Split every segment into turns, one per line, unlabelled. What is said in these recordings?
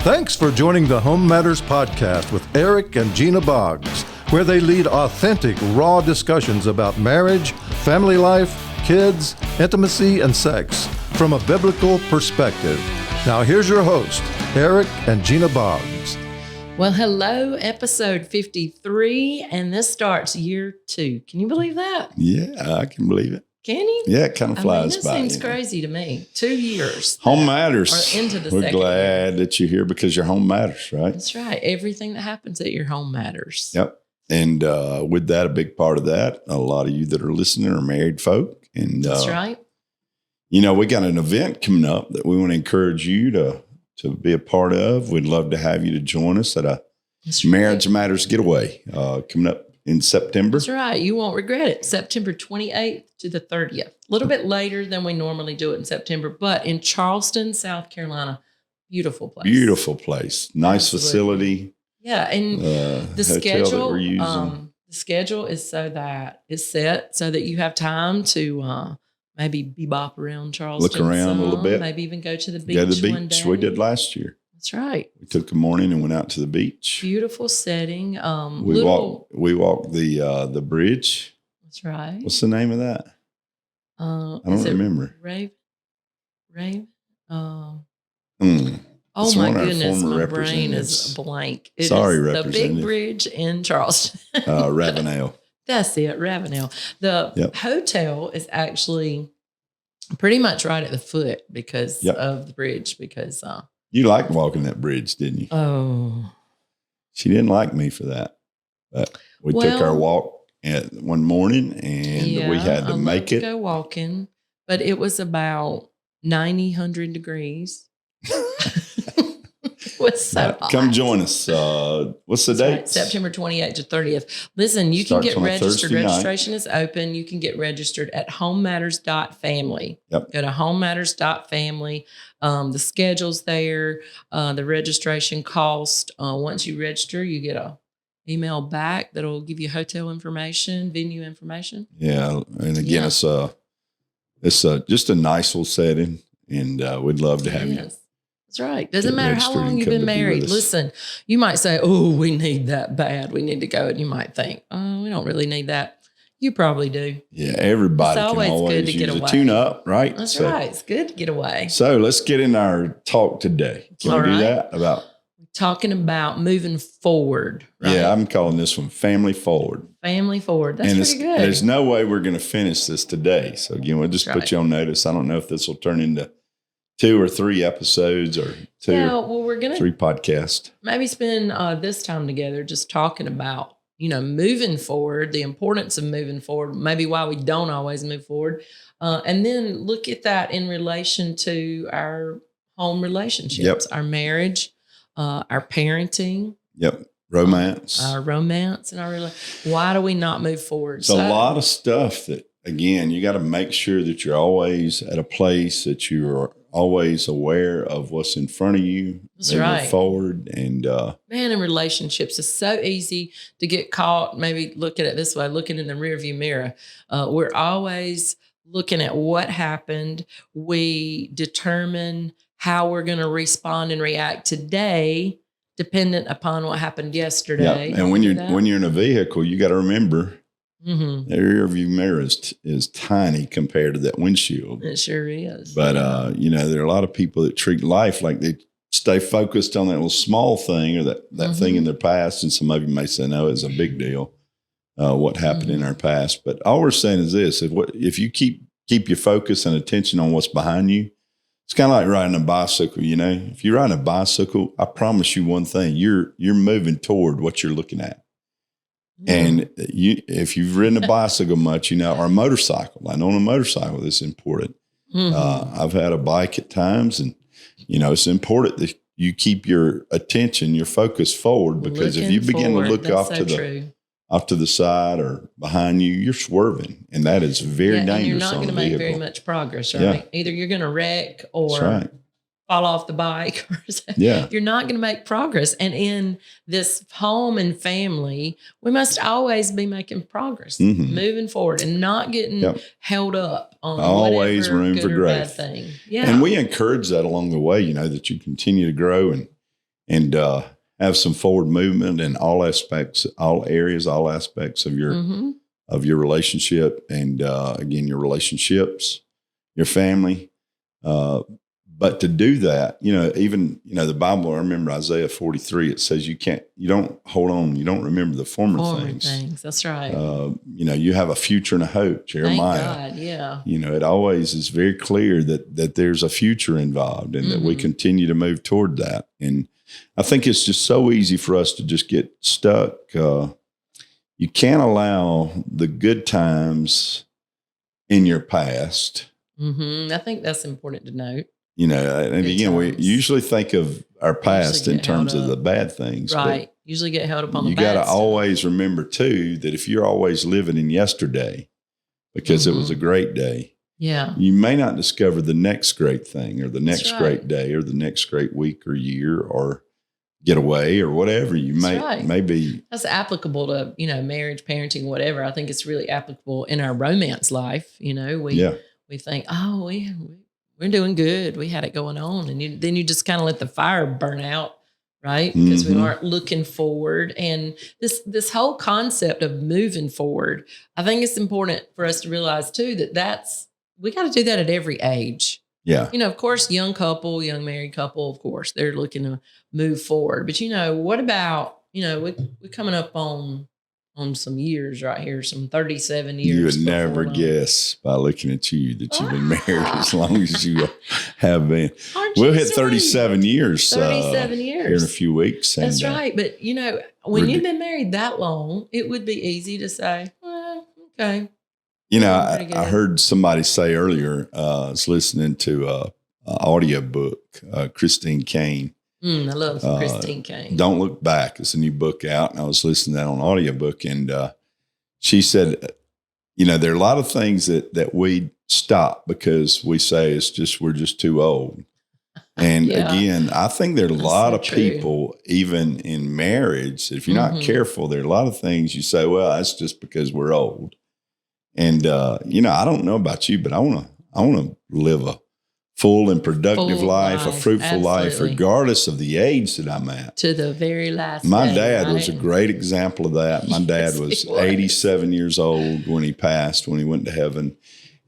Thanks for joining the Home Matters Podcast with Eric and Gena Boggs, where they lead authentic, raw discussions about marriage, family life, kids, intimacy, and sex from a biblical perspective. Now here's your host, Eric and Gena Boggs.
Well, hello, episode 53, and this starts year 2. Can you believe that?
Yeah, I can believe it.
Can you?
Yeah, it kind of flies by.
That seems crazy to me. 2 years.
Home matters.
Or into the
We're
second
glad
year.
that you're here because your home matters, right?
That's right. Everything that happens at your home matters.
Yep. And with that, a big part of that, a lot of you that are listening are married folk. And
That's right.
You know, we got an event coming up that we want to encourage you to be a part of. We'd love to have you to join us at a Marriage Matters getaway coming up in September.
That's right. You won't regret it. September 28th to the 30th. A little bit later than we normally do it in September, but in Charleston, South Carolina. Beautiful place.
Beautiful place. Nice
Absolutely.
Facility.
Yeah. And the schedule,
we're using.
the schedule is so that it's set so that you have time to maybe bebop around Charleston.
Look around a little bit.
Maybe even go to the beach.
Go to the
one
beach.
day.
We did last year.
That's right.
We took a morning and went out to the beach.
Beautiful setting.
We walked the bridge.
That's right.
What's the name of that? I don't remember.
Rave.
Mm.
Oh
It's
my
one of our
goodness,
former
my brain is
representatives.
blank. It
Sorry,
is the
Representative.
big bridge in Charleston.
Ravenel.
That's it, Ravenel. The hotel is actually pretty much right at the foot because of the bridge. Because
You liked walking that bridge, didn't you? She didn't like me for that. But we took our walk one morning and we had to make it.
Go walking, but it was about 100 degrees. It was so hot.
Come join us. What's the date?
Right, September 28th to 30th. Listen, you
Starts
can get
on a
registered.
Thursday night.
Registration is open. You can get registered at homematters.family.
Yep.
Go to homematters.family. The schedule's there. The registration cost. Once you register, you get a email back that'll give you hotel information, venue information.
Yeah. And again, it's just a nice little setting. And we'd love to have you.
That's right. Doesn't
Get
matter how
registered
long
and
you've
come
been
to be with
married.
us.
Listen, you might say, oh, we need that bad. We need to go. And you might think, oh, we don't really need that. You probably do.
Yeah, everybody
It's
can
always
always
good to get
use a
away.
tune-up, right?
That's right. It's good to get away.
So let's get in our talk today. Can
All
we do
right.
that? We're
Talking about moving forward. Right?
Yeah, I'm calling this one Family Forward.
Family forward. That's pretty good.
There's no way we're going to finish this today. So again, we'll just
That's
put you on notice. I don't know if this will turn into 2 or 3 episodes or
we're going
3
to
podcasts.
maybe spend this time together just talking about, moving forward, the importance of moving forward, maybe why we don't always move forward. And then look at that in relation to our home relationships, our marriage, our parenting.
Yep. Romance.
Our romance and our why do we not move forward?
It's a lot of stuff that, again, you got to make sure that you're always at a place that you're always aware of what's in front of you.
That's
moving
right.
Forward. And
Man, in relationships, it's so easy to get caught. Maybe look at it this way, looking in the rearview mirror. We're always looking at what happened. We determine how we're going to respond and react today, dependent upon what happened yesterday.
and when you're in a vehicle, you got to remember the rear view mirror is tiny compared to that windshield.
It sure is.
But there are a lot of people that treat life like they stay focused on that little small thing or that thing in their past. And some of you may say, no, it's a big deal. What happened in our past. But all we're saying is this: if you keep your focus and attention on what's behind you, it's kind of like riding a bicycle. If you're riding a bicycle, I promise you one thing: you're moving toward what you're looking at. And if you've ridden a bicycle much, or a motorcycle, I know on a motorcycle this is important. I've had a bike at times, and it's important that you keep your attention, your focus forward, because if you begin to look off to the side or behind you, you're swerving, and that is very dangerous.
And you're not going to make
vehicle.
very much progress, right?
Yeah.
Either you're going to wreck or
That's right.
fall off the bike.
Yeah.
You're not going to make progress. And in this home and family, we must always be making progress, moving forward, and not getting held up on
always room
good
for
or
growth.
bad thing. Yeah.
And we encourage that along the way, that you continue to grow and and have some forward movement in all aspects, all areas, all aspects of your relationship, and again, your relationships, your family. But to do that, even the Bible. I remember Isaiah 43. It says you don't hold on. You don't remember the former things.
That's right.
You have a future and a hope. Jeremiah.
Thank God, yeah.
It always is very clear that there's a future involved, and that we continue to move toward that. And I think it's just so easy for us to just get stuck. You can't allow the good times in your past.
I think that's important to note.
And
Good
again, we
times.
usually think of our past in
get
terms
held
of the
up.
bad things.
Right. Usually get held up on
You
the
got
bad
to
stuff.
always remember, too, that if you're always living in yesterday because it was a great day,
Yeah.
you may not discover the next great thing or the next
right.
great day or the next great week or year or getaway or whatever. You may be.
That's applicable to, marriage, parenting, whatever. I think it's really applicable in our romance life. We think, oh, we're doing good. We had it going on. And then you just kind of let the fire burn out, right? Because we aren't looking forward. And this whole concept of moving forward, I think it's important for us to realize too, we got to do that at every age.
Yeah.
Of course, young married couple, of course, they're looking to move forward. But what about, we're coming up on some years right here, some 37 years.
You would never guess by looking at you that you've been married as long as you have been. We'll hit 37 years.
37 years.
Here in a few weeks.
That's right. But, when you've been married that long, it would be easy to say, well, okay.
I heard somebody say earlier, I was listening to an audio book, Christine Kane.
I love Christine Kane.
Don't Look Back. It's a new book out, and I was listening to that on audiobook, and she said, there are a lot of things that we stop because we say we're just too old. And again, I think there are a lot of people, even in marriage, if you're not careful, there are a lot of things you say, well, that's just because we're old. And, I don't know about you, but I want to live a full and productive life, a fruitful life, regardless of the age that I'm at.
To the very last
My
day,
dad
right?
was a great example of that. My dad was 87 years old when he passed, when he went to heaven.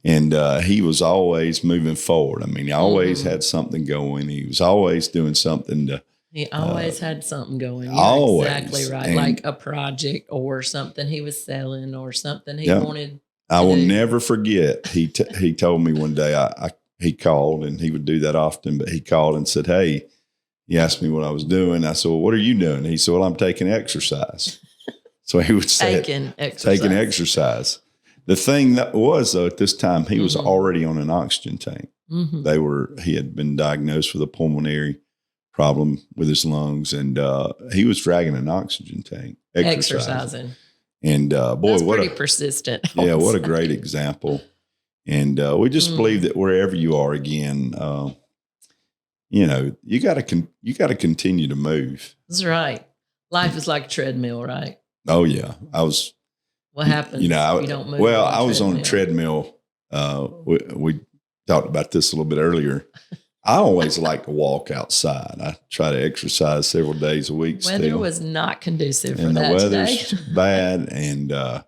And he was always moving forward. I mean, he always had something going. He was always doing something to.
He always had something going. You're
always.
Exactly right.
And
like a project or something he was selling or something he wanted.
I will never forget. He told me one day, he called, and he would do that often, but he called and said, hey, he asked me what I was doing. I said, well, what are you doing? He said, well, I'm taking exercise. So he would say, taking exercise. The thing that was, though, at this time, he was already on an oxygen tank. He had been diagnosed with a pulmonary problem with his lungs, and he was dragging an oxygen tank, exercising. And boy,
that's pretty persistent.
Yeah, what a great example. And we just believe that wherever you are, again, you got to continue to move.
That's right. Life is like a treadmill, right?
Oh yeah,
What happens?
You
don't move.
Well, I was on a treadmill. We talked about this a little bit earlier. I always like to walk outside. I try to exercise several days a week.
Weather was not conducive for
and
that
the weather's
today.
bad. And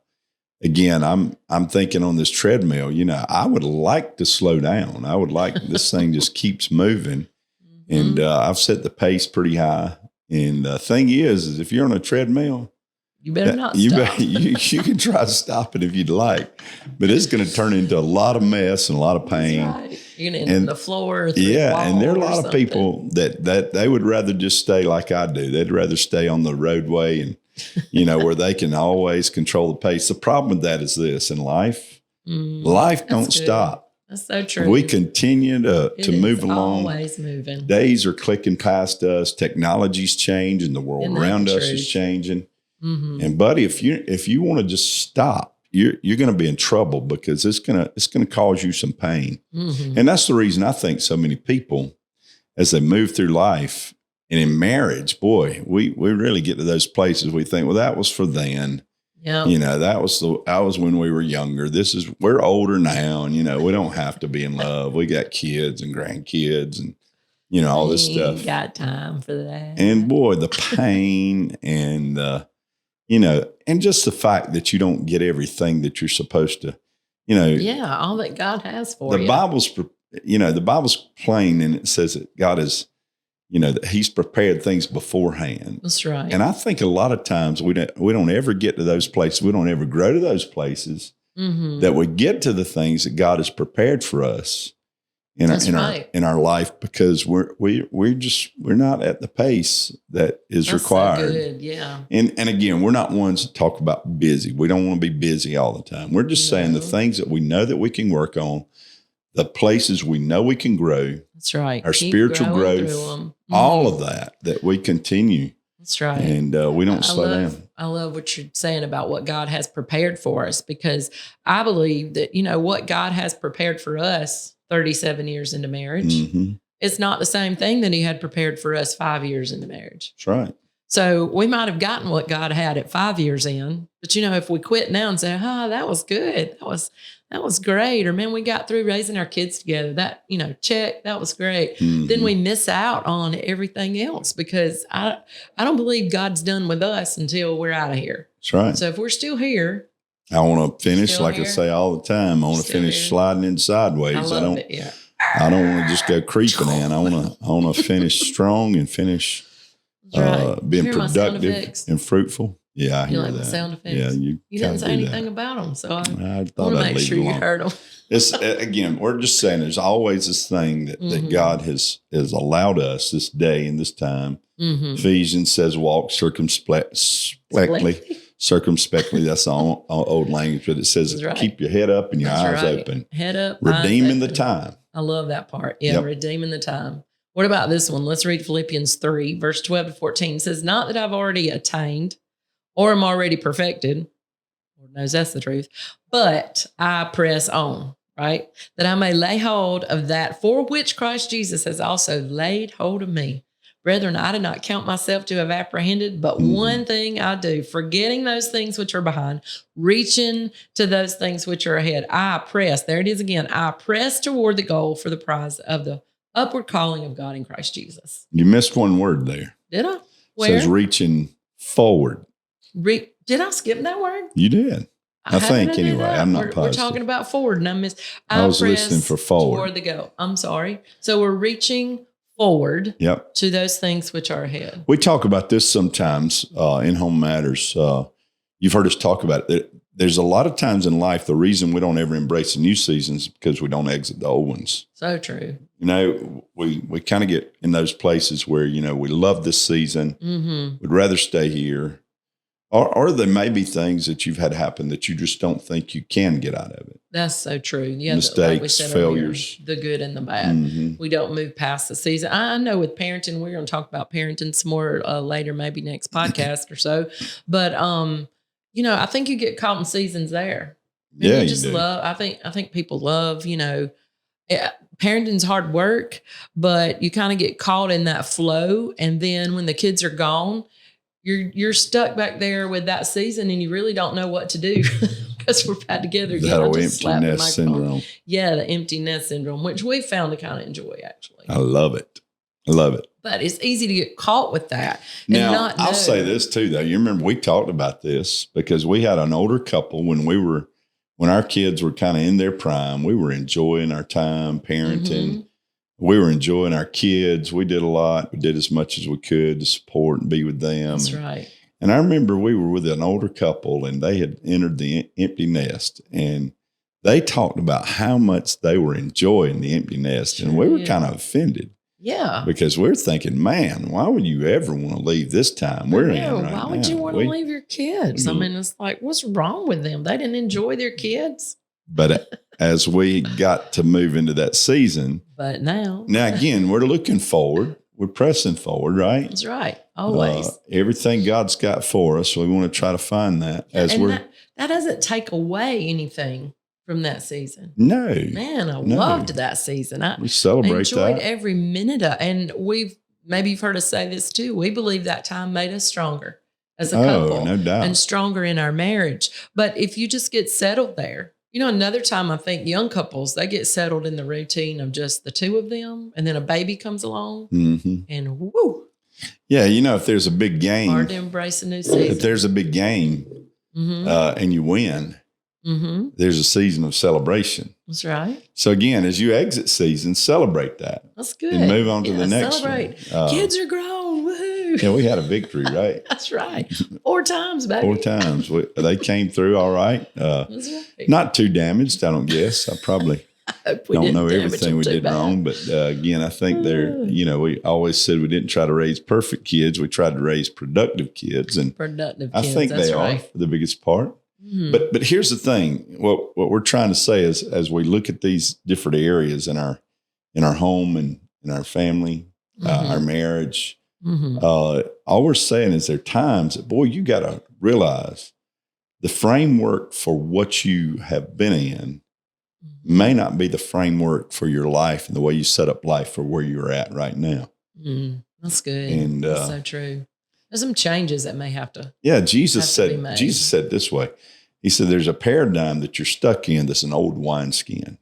again, I'm thinking on this treadmill. I would like to slow down. I would like this thing just keeps moving, and I've set the pace pretty high. And the thing is if you're on a treadmill,
you better not stop.
You can try to stop it if you'd like, but it's going to turn into a lot of mess and a lot of pain.
Right. You're going to end on the floor. And
there are a lot of people that they would rather just stay like I do. They'd rather stay on the roadway and, where they can always control the pace. The problem with that is this: in life, life don't stop.
That's so true.
We continue to move along.
Always moving.
Days are clicking past us. Technology's changing. The world around us is changing. And buddy, if you want to just stop, you're going to be in trouble, because it's going to cause you some pain. And that's the reason I think so many people, as they move through life and in marriage, boy, we really get to those places we think, well, that was for then.
Yeah.
That was when we were younger. We're older now, and we don't have to be in love. We got kids and grandkids, and all this
He
stuff.
ain't got time for that.
And boy, the pain and, and just the fact that you don't get everything that you're supposed to,
yeah, all that God has for
the
you.
The Bible's plain, and it says that God is, that He's prepared things beforehand.
That's right.
And I think a lot of times we don't ever get to those places. We don't ever grow to those places that we get to the things that God has prepared for us in our life, because we're not at the pace that is required.
So good. Yeah.
And again, we're not ones that talk about busy. We don't want to be busy all the time. We're just saying the things that we know that we can work on, the places we know we can grow.
That's right.
Our spiritual growth, all of that we continue.
That's right.
And we don't slow down.
I love what you're saying about what God has prepared for us, because I believe that, what God has prepared for us 37 years into marriage, it's not the same thing that He had prepared for us 5 years into marriage.
That's right.
So we might have gotten what God had at 5 years in, but if we quit now and say, that was good. That was great. Or man, we got through raising our kids together. That, check, that was great. Then we miss out on everything else, because I don't believe God's done with us until we're out of here.
That's right.
So if we're still here,
I want to finish,
still
like
here?
I say all the time, I want to
Still
finish
here?
sliding in sideways.
I love it. Yeah.
I don't want to just go creeping in. I want to finish strong and finish being
Hear my sound
productive
effects?
and fruitful. Yeah, I hear
like
that.
the sound effects?
Yeah,
You didn't say anything about them, so I
thought
want to
I'd
make
leave
sure
it
you
alone.
heard them.
It's again, we're just saying there's always this thing that God has allowed us this day and this time. Ephesians says walk circumspectly. That's the old language, but it says keep your head up and your eyes open.
Head up.
Redeeming the time.
I love that part. Yeah, redeeming the time. What about this one? Let's read Philippians 3, verse 12 to 14. It says, not that I've already attained or am already perfected. Lord knows that's the truth. But I press on, right? That I may lay hold of that for which Christ Jesus has also laid hold of me. Brethren, I do not count myself to have apprehended, but one thing I do, forgetting those things which are behind, reaching to those things which are ahead. I press, there it is again, I press toward the goal for the prize of the upward calling of God in Christ Jesus.
You missed one word there.
Did I? Where?
It says reaching forward.
Did I skip that word?
You did. I think anyway. I'm not positive.
We're talking about forward, and
I was listening for forward.
Toward the goal. I'm sorry. So we're reaching forward to those things which are ahead.
We talk about this sometimes in Home Matters. You've heard us talk about it. There's a lot of times in life, the reason we don't ever embrace the new seasons is because we don't exit the old ones.
So true.
We kind of get in those places where, we love this season. We'd rather stay here. Or there may be things that you've had happen that you just don't think you can get out of it.
That's so true. Yeah,
mistakes, failures,
earlier, the good and the bad. We don't move past the season. I know with parenting, we're going to talk about parenting some more later, maybe next podcast or so. But I think you get caught in seasons there.
Yeah,
you just
do.
love. I think people love. Parenting's hard work, but you kind of get caught in that flow, and then when the kids are gone, you're stuck back there with that season, and you really don't know what to do because we're back together again.
That empty nest syndrome.
Yeah, the empty nest syndrome, which we found to kind of enjoy, actually.
I love it.
But it's easy to get caught with that.
Now, I'll say this too, though. You remember we talked about this because we had an older couple when our kids were kind of in their prime. We were enjoying our time parenting. We were enjoying our kids. We did a lot. We did as much as we could to support and be with them.
That's right.
And I remember we were with an older couple, and they had entered the empty nest, and they talked about how much they were enjoying the empty nest. And we were kind of offended.
Yeah.
Because we're thinking, man, why would you ever want to leave this time we're in right
now?
Why
would you want to leave your kids? I mean, it's like, what's wrong with them? They didn't enjoy their kids.
But as we got to move into that season.
But now
again, we're looking forward. We're pressing forward, right?
That's right. Always.
Everything God's got for us. We want to try to find that
that doesn't take away anything from that season.
No.
Man, I loved that season.
We celebrate
enjoyed
that.
every minute of, and maybe you've heard us say this too. We believe that time made us stronger as a couple.
No doubt.
And stronger in our marriage. But if you just get settled there, Another time I think young couples, they get settled in the routine of just the two of them, and then a baby comes along and woo.
Yeah, if there's a big game,
hard to embrace a new season.
If there's a big game and you win, there's a season of celebration.
That's right.
So again, as you exit season, celebrate that.
That's good.
And move on to the next
celebrate.
one.
Kids are grown. Woohoo.
Yeah, we had a victory, right?
That's right. 4 times, baby.
4 times. They came through all right.
That's right.
Not too damaged, I don't guess. I probably don't know everything we did
bad.
wrong. But again, I think we always said we didn't try to raise perfect kids. We tried to raise productive kids. And I think they are for the biggest part. But here's the thing. What we're trying to say is, as we look at these different areas in our home and in our family, our marriage, all we're saying is there are times that, boy, you got to realize the framework for what you have been in may not be the framework for your life and the way you set up life for where you're at right now.
That's good.
And
that's so true. There's some changes that may have to.
Yeah, Jesus said this way. He said, there's a paradigm that you're stuck in that's an old wineskin.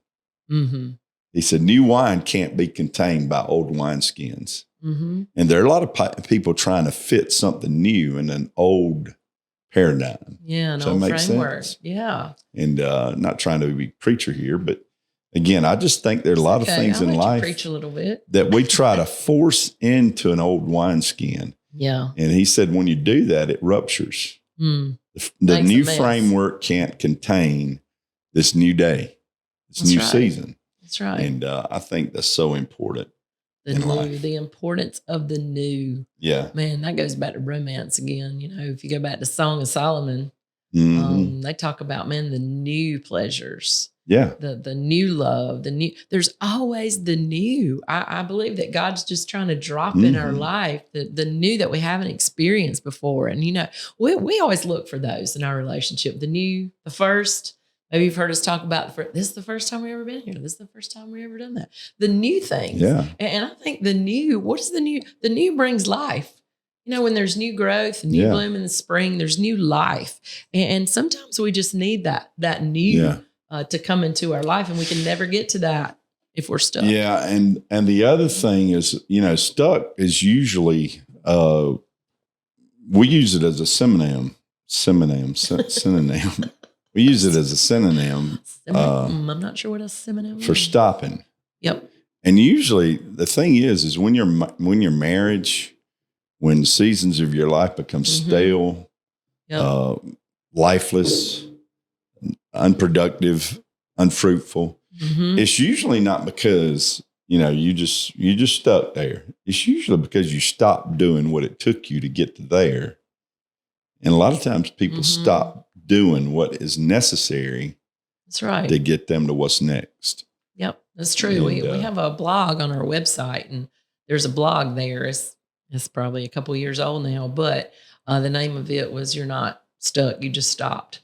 He said, new wine can't be contained by old wineskins. And there are a lot of people trying to fit something new in an old paradigm.
Yeah, an
Does that
old
make
framework.
sense?
Yeah.
And not trying to be preacher here, but again, I just think there are a lot of things in life
preach a little bit.
that we try to force into an old wineskin.
Yeah.
And he said, when you do that, it ruptures. The new framework can't contain this new day, this new season.
That's right.
And I think that's so important.
The importance of the new.
Yeah.
Man, that goes back to romance again. If you go back to Song of Solomon, they talk about, man, the new pleasures.
Yeah.
The new love, there's always the new. I believe that God's just trying to drop in our life the new that we haven't experienced before. And, we always look for those in our relationship. The new, the first. Maybe you've heard us talk about this is the first time we've ever been here. This is the first time we've ever done that. The new things.
Yeah.
And I think the new, what is the new? The new brings life. When there's new growth, new bloom in the spring, there's new life. And sometimes we just need that new to come into our life. And we can never get to that if we're stuck. Yeah.
And the other thing is, stuck is usually, we use it as a synonym. We use it as a synonym.
I'm not sure what a synonym
for stopping.
Yep.
And usually the thing is when your marriage, when seasons of your life become stale, lifeless, unproductive, unfruitful, it's usually not because, you just stuck there. It's usually because you stopped doing what it took you to get to there. And a lot of times people stop doing what is necessary.
That's right.
To get them to what's next.
Yep, that's true. We have a blog on our website, and there's a blog there. It's probably a couple years old now, but the name of it was "You're Not Stuck, You Just Stopped."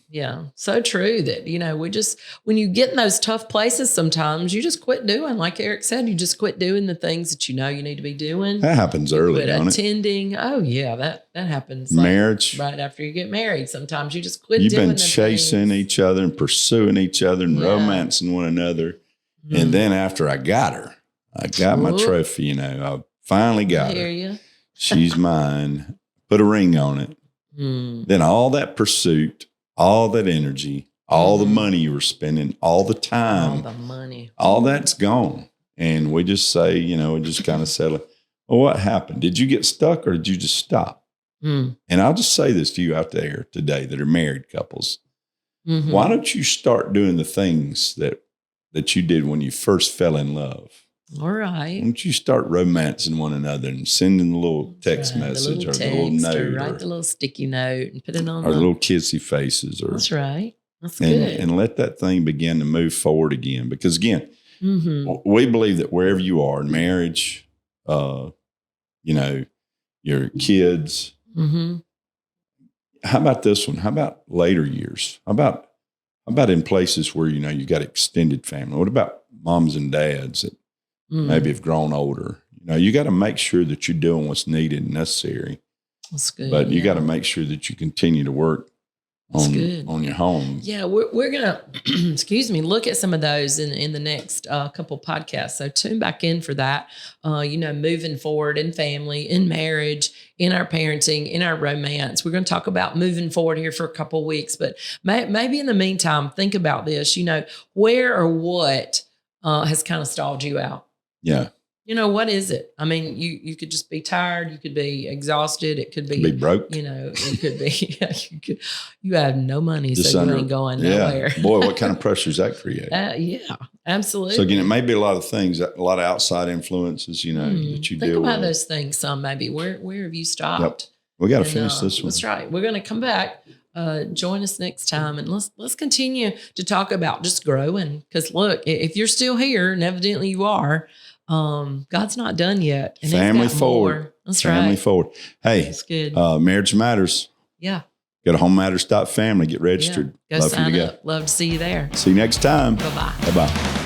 Yeah, so true that, when you get in those tough places, sometimes you just quit doing, like Eric said, you just quit doing the things that you need to be doing.
That happens early, don't it?
Attending. Oh yeah, that happens.
Marriage.
Right after you get married. Sometimes you just quit
You've
doing
been chasing each other and pursuing each other and romancing one another. And then after I got her, I got my trophy, I finally got her.
You.
She's mine. Put a ring on it. Then all that pursuit, all that energy, all the money you were spending, all the time,
all the money,
all that's gone. And we just say, we just kind of settle. Well, what happened? Did you get stuck or did you just stop? And I'll just say this to you out there today that are married couples. Why don't you start doing the things that you did when you first fell in love?
All right.
Why don't you start romancing one another and sending a little text message or a little note,
or write the little sticky note and put it on,
or little kissy faces, or
that's right. That's good.
And let that thing begin to move forward again. Because again, we believe that wherever you are in marriage, your kids. How about this one? How about later years? How about in places where you got extended family? What about moms and dads that maybe have grown older? You got to make sure that you're doing what's needed and necessary.
That's good.
But you got to make sure that you continue to work on your home.
Yeah, we're gonna excuse me, look at some of those in the next couple podcasts. So tune back in for that. Moving forward in family, in marriage, in our parenting, in our romance. We're going to talk about moving forward here for a couple weeks, but maybe in the meantime, think about this. Where or what has kind of stalled you out?
Yeah.
What is it? I mean, you could just be tired. You could be exhausted. It could be
broke.
It could be, you have no money, so you ain't going nowhere.
Boy, what kind of pressure is that create?
Yeah, absolutely.
So again, it may be a lot of things, a lot of outside influences, that you
Think
deal with.
about those things some, maybe. Where have you stopped?
Yep. We got to finish this one.
That's right. We're going to come back. Join us next time, and let's continue to talk about just growing. Because look, if you're still here, and evidently you are, God's not done yet. And
family forward.
More. That's
family
right.
forward. Hey,
that's good.
Marriage matters.
Yeah.
Go to homematters.family. Get registered.
Yeah. Go sign up. Love to see you there.
See you next time.
Bye-bye.
Bye-bye.